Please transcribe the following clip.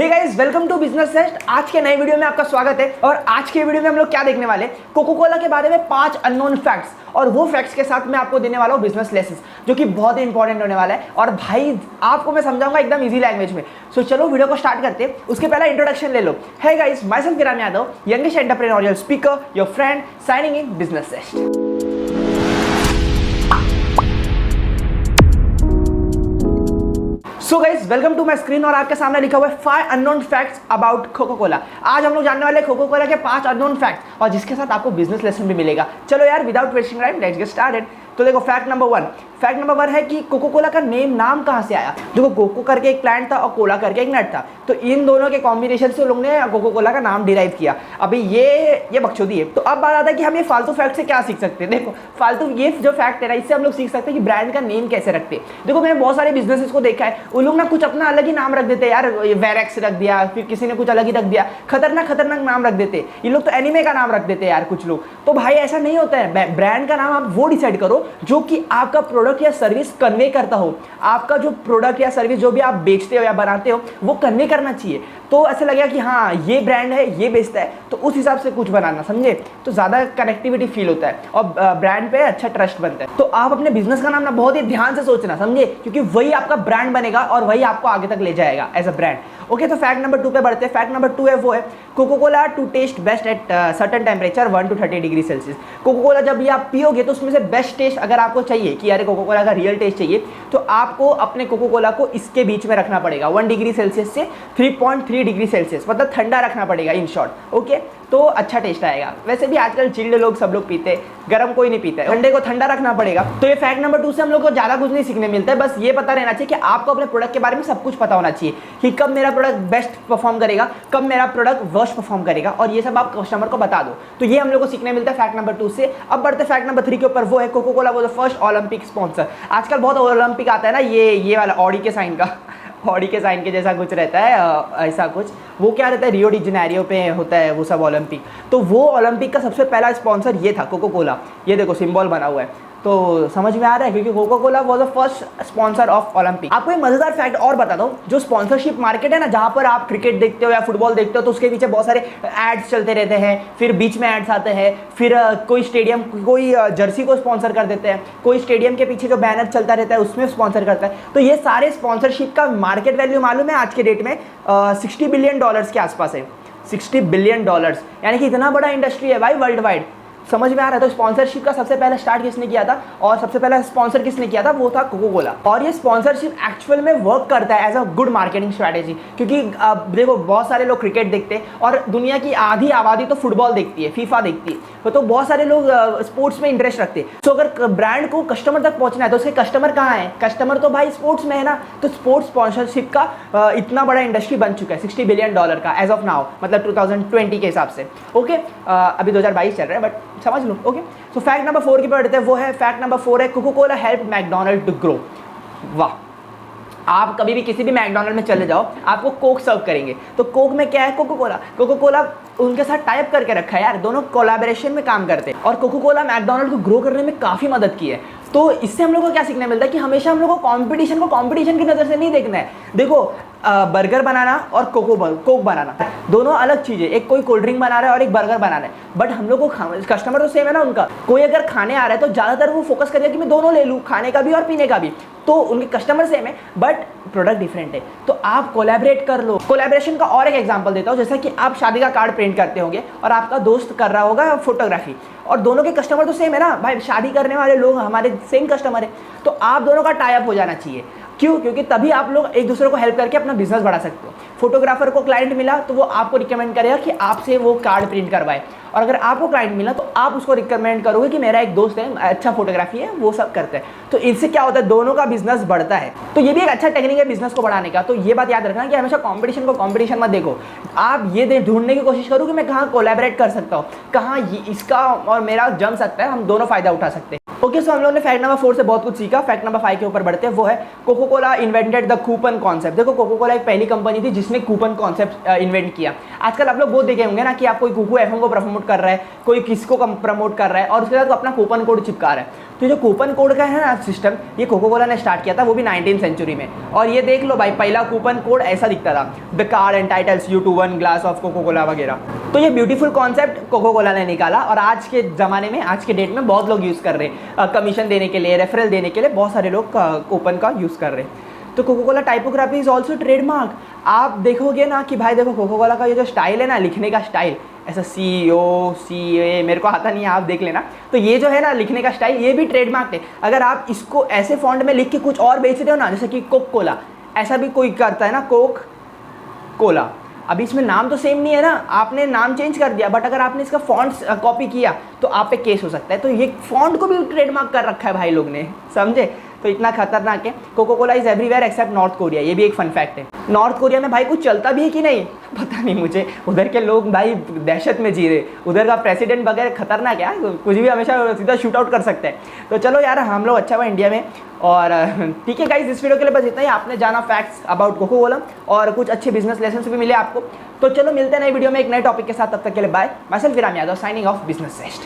Hey guys, welcome to business zest. आज के नए वीडियो में आपका स्वागत है। और आज के वीडियो में हम लोग क्या देखने वाले, कोको कोला के बारे में 5 अननोन फैक्ट्स, और वो फैक्ट्स के साथ मैं आपको देने वाला हूँ बिजनेस लेसन, जो कि बहुत ही इंपॉर्टेंट होने वाला है। और भाई आपको मैं समझाऊंगा एकदम इजी लैंग्वेज में। सो चलो वीडियो को स्टार्ट करते हैं। उसके पहले इंट्रोडक्शन ले लो। Hey guys, myself Kiran Yadav, youngest entrepreneurial speaker, your friend, signing in business सेस्ट। So guys, welcome to my screen. और आपके सामने लिखा हुआ है 5 unknown facts about Coca Cola. आज हम लोग जानने वाले कोको कोला के 5 अननोन फैक्ट्स, और जिसके साथ आपको बिजनेस लेसन भी मिलेगा। चलो यार, without wasting time let's get started. तो देखो, फैक्ट नंबर 1 है कि कोको कोला का नाम कहाँ से आया। देखो, कोको करके एक प्लांट था और कोला करके एक नट था, तो इन दोनों के कॉम्बिनेशन से लोग ने कोको कोला का नाम डिराइव किया। अभी ये बकचोदी है। तो अब बात आता है कि हम ये फालतू फैक्ट से क्या सीख सकते हैं। देखो, फालतू ये जो फैक्ट है ना, इससे हम लोग सीख सकते हैं कि ब्रांड का नेम कैसे रखते हैं। देखो, मैंने बहुत सारे बिजनेसेस को देखा है, उन लोग ना कुछ अपना अलग ही नाम रख देते हैं यार। वेरेक्स रख दिया, फिर किसी ने कुछ अलग ही रख दिया, खतरनाक नाम रख देते। ये लोग तो एनिमे का नाम रख देते हैं यार कुछ लोग। तो भाई ऐसा नहीं होता है। ब्रांड का नाम आप वो डिसाइड करो जो कि आपका प्रोडक्ट या सर्विस कन्वे करता हो। आपका जो प्रोडक्ट या सर्विस जो भी आप बेचते हो या बनाते हो, वो कन्वे करना चाहिए। तो ऐसा लगेगा कि हाँ, ये ब्रांड है, ये बेचता है, तो उस हिसाब से कुछ बनाना, समझे। तो ज़्यादा कनेक्टिविटी फील होता है और ब्रांड पे अच्छा ट्रस्ट बनता है। तो आप अपने बिजनेस का नाम ना बहुत ही ध्यान से सोचना, समझे, क्योंकि वही आपका ब्रांड बनेगा और वही आपको आगे तक ले जाएगा एज अ ब्रांड। ओके, तो फैक्ट नंबर 2 पे बढ़ते हैं। फैक्ट नंबर 2 है वो है Coca Cola to taste best at certain temperature 1 to 30 degree Celsius. Coca Cola जब ये आप पियोगे तो उसमें से बेस्ट टेस्ट अगर आपको चाहिए कि यार कोको कोला का रियल टेस्ट चाहिए, तो आपको अपने कोको कोला को इसके बीच में रखना पड़ेगा 1 डिग्री सेल्सियस से 3.3 डिग्री सेल्सियस, मतलब ठंडा रखना पड़ेगा इन शॉर्ट। ओके, तो अच्छा टेस्ट आएगा। वैसे भी आजकल चिल्ड लोग सब लोग पीते हैं, गर्म कोई नहीं पीता है, ठंडे को ठंडा रखना पड़ेगा। तो ये फैक्ट नंबर 2 से हम लोग को ज़्यादा कुछ नहीं सीखने मिलता है। बस ये पता रहना चाहिए कि आपको अपने प्रोडक्ट के बारे में सब कुछ पता होना चाहिए कि कब मेरा प्रोडक्ट बेस्ट परफॉर्म करेगा, कब मेरा प्रोडक्ट वर्स्ट परफॉर्म करेगा, और ये सब आप कस्टमर को बता दो। तो ये हम लोग को सीखने मिलता है फैक्ट नंबर 2 से। अब बढ़ते फैक्ट नंबर 3 के ऊपर। वो है Coca Cola was the first Olympic sponsor. आजकल बहुत ओलंपिक आता है ना, ये वाला ऑडी के साइन का ऑडी के साइन के जैसा कुछ रहता है, ऐसा कुछ वो क्या रहता है, रियो डी जेनेरियो पे होता है वो सब ओलंपिक। तो वो ओलंपिक का सबसे पहला स्पॉन्सर ये था, कोको कोला। ये देखो सिंबल बना हुआ है, तो समझ में आ रहा है, क्योंकि Coca Cola was the first sponsor of Olympic. आपको एक मजेदार फैक्ट और बता दो, जो स्पॉन्सरशिप मार्केट है ना, जहाँ पर आप क्रिकेट देखते हो या फुटबॉल देखते हो, तो उसके पीछे बहुत सारे एड्स चलते रहते हैं, फिर बीच में एड्स आते हैं, फिर कोई स्टेडियम कोई जर्सी को स्पॉन्सर कर देते हैं, कोई स्टेडियम के पीछे जो बैनर चलता रहता है उसमें स्पॉन्सर करता है। तो ये सारे स्पॉन्सरशिप का मार्केट वैल्यू मालूम है आज के डेट में $60 बिलियन के आसपास है। $60 बिलियन, यानी कि इतना बड़ा इंडस्ट्री है भाई वर्ल्ड वाइड। समझ में आ रहा है। तो स्पॉन्सरशिप का सबसे पहला स्टार्ट किसने किया था, और सबसे पहला स्पॉन्सर किसने किया था, वो था कोको कोला। और ये स्पॉन्सरशिप एक्चुअल में वर्क करता है as a good marketing strategy, क्योंकि देखो बहुत सारे लोग क्रिकेट देखते हैं और दुनिया की आधी आबादी तो फुटबॉल देखती है, फीफा देखती है। तो बहुत सारे लोग स्पोर्ट्स में इंटरेस्ट रखते हैं। तो अगर ब्रांड को कस्टमर तक पहुंचना है तो उसके कस्टमर कहाँ है, कस्टमर तो भाई स्पोर्ट्स में है ना। तो स्पोर्ट्स स्पॉन्सरशिप का इतना बड़ा इंडस्ट्री बन चुका है $60 बिलियन का एज ऑफ नाउ, मतलब 2020 के हिसाब से। ओके, अभी 2022 चल रहा है, बट समझ लो। ओके, सो फैक्ट नंबर 4 की पढ़ते हैं। वो है फैक्ट नंबर 4 है Coca Cola help McDonald to grow. वाह, आप कभी भी किसी भी मैकडोनल्ड में चले जाओ, आपको कोक सर्व करेंगे, तो कोक में क्या है, कोको कोला उनके साथ टाइप करके रखा है यार, दोनों कोलैबोरेशन में काम करते हैं। और कोको कोला मैकडोनल्ड को ग्रो करने में काफ़ी मदद की है। तो इससे हम लोग को क्या सीखने मिलता है कि हमेशा हम लोग को कंपटीशन की नज़र से नहीं देखना है। देखो, बर्गर बनाना और कोक बनाना दोनों अलग चीज़ें। एक कोई कोल्ड ड्रिंक बना रहा है और एक बर्गर बना रहा है, बट हम लोग को कस्टमर तो सेम है ना उनका। कोई अगर खाने आ रहा है तो ज़्यादातर वो फोकस करेगा कि मैं दोनों ले लूँ, खाने का भी और पीने का भी। तो उनके कस्टमर सेम है बट प्रोडक्ट डिफरेंट है, तो आप कोलैबोरेट कर लो। कोलैबोरेशन का और एक एग्जांपल देता हूँ, जैसा कि आप शादी का कार्ड प्रिंट करते होंगे और आपका दोस्त कर रहा होगा फोटोग्राफी, और दोनों के कस्टमर तो सेम है ना भाई, शादी करने वाले लोग हमारे सेम कस्टमर है। तो आप दोनों का टाई अप हो जाना चाहिए। क्यों? क्योंकि तभी आप लोग एक दूसरे को हेल्प करके अपना बिजनेस बढ़ा सकते हो। फोटोग्राफर को क्लाइंट मिला तो वो आपको रिकमेंड करेगा कि आपसे वो कार्ड प्रिंट करवाए, और अगर आपको क्लाइंट मिला तो आप उसको रिकमेंड करोगे कि मेरा एक दोस्त है, अच्छा फोटोग्राफी है, वो सब करते हैं। तो इससे क्या होता है, दोनों का बिजनेस बढ़ता है। तो ये भी एक अच्छा टेक्निक है बिजनेस को बढ़ाने का। तो ये बात याद रखना कि हमेशा कंपटीशन को कंपटीशन मत देखो। आप ये ढूंढने की कोशिश करो कि मैं कहाँ कोलैबोरेट कर सकता हूँ, कहाँ इसका और मेरा जम सकता है, हम दोनों फायदा उठा सकते हैं। ओके, सो हम लोगों ने फैक्ट नंबर 4 से बहुत कुछ सीखा। फैक्ट नंबर 5 के ऊपर बढ़ते हैं, वो है Coca Cola invented the coupon concept. देखो, कोको कोला एक पहली कंपनी थी जिसने कूपन कॉन्सेप्ट इन्वेंट किया। आजकल आप लोग वो देखे होंगे ना कि आप कोई कुकू एफएम को प्रमोट कर रहा है, कोई किसको प्रमोट कर रहा है और उसके साथ अपना कूपन कोड चिपका रहा है। तो जो कूपन कोड का है ना सिस्टम, ये कोको कोला ने स्टार्ट किया था, वो भी 19वीं सेंचुरी में। और ये देख लो भाई, पहला कूपन कोड ऐसा दिखता था, the card entitles you to 1 glass of Coca Cola वगैरह। तो ये ब्यूटीफुल कॉन्सेप्ट कोको कोला ने निकाला और आज के ज़माने में, आज के डेट में बहुत लोग यूज़ कर रहे हैं, कमीशन देने के लिए, रेफरल देने के लिए बहुत सारे लोग कूपन का यूज़ कर रहे हैं। तो Coca Cola typography is also trademark. आप देखोगे ना कि भाई देखो, कोको कोला का ये जो स्टाइल है ना, लिखने का स्टाइल, ऐसा COCA, मेरे को आता नहीं है, आप देख लेना। तो ये जो है ना लिखने का स्टाइल, ये भी ट्रेडमार्क है। अगर आप इसको ऐसे फॉन्ट में लिख के कुछ और बेच रहे हो ना, जैसे कि कोक कोला, ऐसा भी कोई करता है ना, कोक कोला। अभी इसमें नाम तो सेम नहीं है ना, आपने नाम चेंज कर दिया, बट अगर आपने इसका फॉन्ट कॉपी किया तो आप पे केस हो सकता है। तो ये फॉन्ट को भी ट्रेडमार्क कर रखा है भाई लोग ने, समझे? तो इतना खतरनाक है। Coca Cola is everywhere except North Korea, ये भी एक फन फैक्ट है। नॉर्थ कोरिया में भाई कुछ चलता भी है कि नहीं पता नहीं मुझे, उधर के लोग भाई दहशत में जी रहे, उधर का प्रेसिडेंट वगैरह खतरनाक है, कुछ भी हमेशा सीधा शूट आउट कर सकते हैं। तो चलो यार, हम लोग अच्छा हुआ इंडिया में। और ठीक है गाइस, इस वीडियो के लिए बस इतना ही। आपने जाना फैक्ट्स अबाउट कोको कोला और कुछ अच्छे बिजनेस लेसन भी मिले आपको। तो चलो मिलते हैं नई वीडियो में एक नए टॉपिक के साथ, तब तक के लिए बाय। माय सेल्फ विराम यादव, साइनिंग ऑफ बिजनेस सेस्ट।